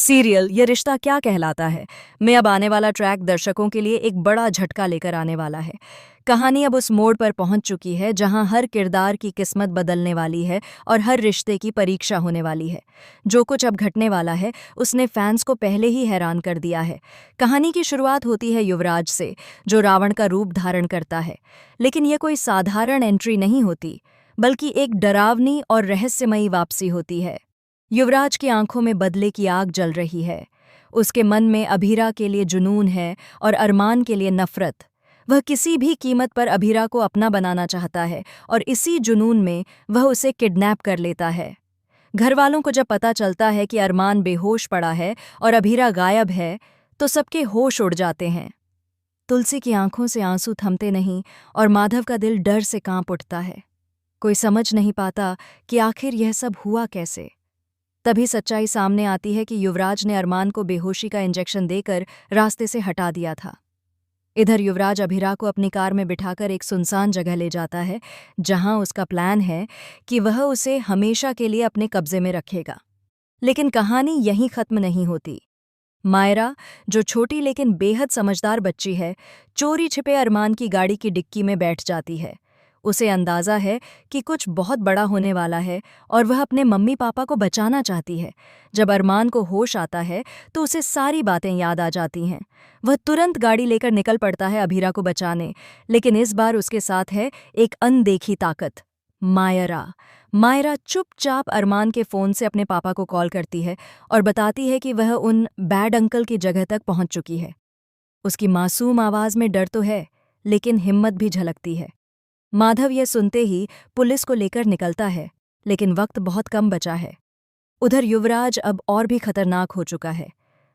Serial ये रिश्ता क्या कहलाता है में अब आने वाला ट्रैक दर्शकों के लिए एक बड़ा झटका लेकर आने वाला है। कहानी अब उस मोड़ पर पहुंच चुकी है जहां हर किरदार की किस्मत बदलने वाली है और हर रिश्ते की परीक्षा होने वाली है। जो कुछ अब घटने वाला है उसने फैंस को पहले ही हैरान कर दिया है। कहानी की शुरुआत होती है युवराज से, जो रावण का रूप धारण करता है। लेकिन यह कोई साधारण एंट्री नहीं होती, बल्कि एक डरावनी और रहस्यमयी वापसी होती है। युवराज की आंखों में बदले की आग जल रही है। उसके मन में अभीरा के लिए जुनून है और अरमान के लिए नफरत। वह किसी भी कीमत पर अभीरा को अपना बनाना चाहता है और इसी जुनून में वह उसे किडनैप कर लेता है। घरवालों को जब पता चलता है कि अरमान बेहोश पड़ा है और अभीरा गायब है, तो सबके होश उड़ जाते हैं। तुलसी की आंखों से आंसू थमते नहीं और माधव का दिल डर से कांप उठता है। कोई समझ नहीं पाता कि आखिर यह सब हुआ कैसे। तभी सच्चाई सामने आती है कि युवराज ने अरमान को बेहोशी का इंजेक्शन देकर रास्ते से हटा दिया था। इधर युवराज अभीरा को अपनी कार में बिठाकर एक सुनसान जगह ले जाता है, जहां उसका प्लान है कि वह उसे हमेशा के लिए अपने कब्जे में रखेगा। लेकिन कहानी यहीं खत्म नहीं होती। मायरा, जो छोटी लेकिन बेहद समझदार बच्ची है, चोरी छिपे अरमान की गाड़ी की डिक्की में बैठ जाती है। उसे अंदाजा है कि कुछ बहुत बड़ा होने वाला है और वह अपने मम्मी पापा को बचाना चाहती है। जब अरमान को होश आता है तो उसे सारी बातें याद आ जाती हैं। वह तुरंत गाड़ी लेकर निकल पड़ता है अभीरा को बचाने, लेकिन इस बार उसके साथ है एक अनदेखी ताकत, मायरा। मायरा चुपचाप अरमान के फ़ोन से अपने पापा को कॉल करती है और बताती है कि वह उन बैड अंकल की जगह तक पहुंच चुकी है। उसकी मासूम आवाज़ में डर तो है, लेकिन हिम्मत भी झलकती है। माधव यह सुनते ही पुलिस को लेकर निकलता है, लेकिन वक्त बहुत कम बचा है। उधर युवराज अब और भी खतरनाक हो चुका है।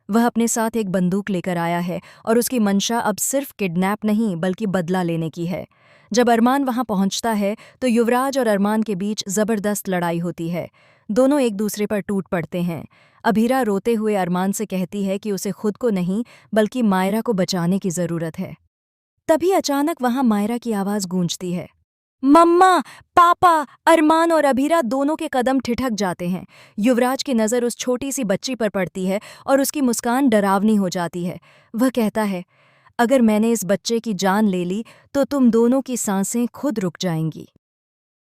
वह अपने साथ एक बंदूक लेकर आया है और उसकी मंशा अब सिर्फ किडनैप नहीं बल्कि बदला लेने की है। जब अरमान वहां पहुंचता है तो युवराज और अरमान के बीच जबरदस्त लड़ाई होती है। दोनों एक दूसरे पर टूट पड़ते हैं। अभीरा रोते हुए अरमान से कहती है कि उसे खुद को नहीं बल्कि मायरा को बचाने की जरूरत है। तभी अचानक वहां मायरा की आवाज गूंजती है, मम्मा, पापा। अरमान और अभीरा दोनों के कदम ठिठक जाते हैं। युवराज की नज़र उस छोटी सी बच्ची पर पड़ती है और उसकी मुस्कान डरावनी हो जाती है। वह कहता है, अगर मैंने इस बच्चे की जान ले ली तो तुम दोनों की सांसें खुद रुक जाएंगी।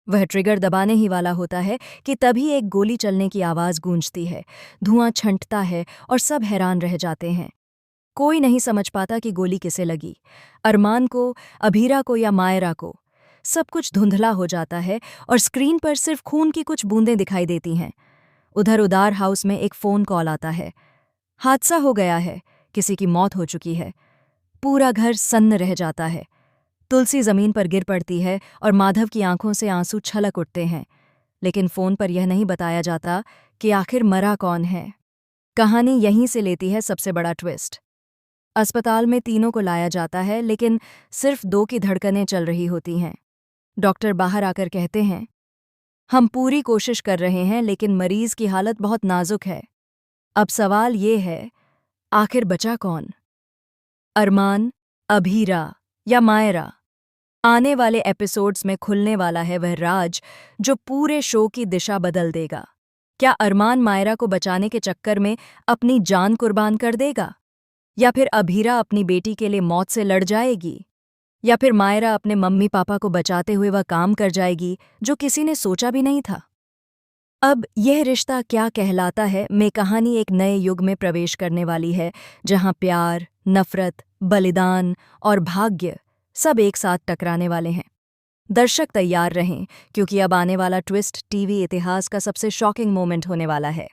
वह ट्रिगर दबाने ही वाला होता है कि तभी एक गोली चलने की आवाज़ गूंजती है। धुआं छंटता है और सब हैरान रह जाते हैं। कोई नहीं समझ पाता कि गोली किसे लगी, अरमान को, अभीरा को या मायरा को। सब कुछ धुंधला हो जाता है और स्क्रीन पर सिर्फ खून की कुछ बूंदें दिखाई देती हैं। उधर उदार हाउस में एक फ़ोन कॉल आता है। हादसा हो गया है, किसी की मौत हो चुकी है। पूरा घर सन्न रह जाता है। तुलसी ज़मीन पर गिर पड़ती है और माधव की आंखों से आंसू छलक उठते हैं। लेकिन फ़ोन पर यह नहीं बताया जाता कि आखिर मरा कौन है। कहानी यहीं से लेती है सबसे बड़ा ट्विस्ट। अस्पताल में तीनों को लाया जाता है, लेकिन सिर्फ 2 की धड़कनें चल रही होती हैं। डॉक्टर बाहर आकर कहते हैं, हम पूरी कोशिश कर रहे हैं लेकिन मरीज की हालत बहुत नाजुक है। अब सवाल ये है, आखिर बचा कौन? अरमान, अभीरा या मायरा? आने वाले एपिसोड्स में खुलने वाला है वह राज जो पूरे शो की दिशा बदल देगा। क्या अरमान मायरा को बचाने के चक्कर में अपनी जान कुर्बान कर देगा? या फिर अभीरा अपनी बेटी के लिए मौत से लड़ जाएगी? या फिर मायरा अपने मम्मी पापा को बचाते हुए वह काम कर जाएगी जो किसी ने सोचा भी नहीं था? अब यह रिश्ता क्या कहलाता है में कहानी एक नए युग में प्रवेश करने वाली है, जहां प्यार, नफरत, बलिदान और भाग्य सब एक साथ टकराने वाले हैं। दर्शक तैयार रहें, क्योंकि अब आने वाला ट्विस्ट टीवी इतिहास का सबसे शॉकिंग मोमेंट होने वाला है।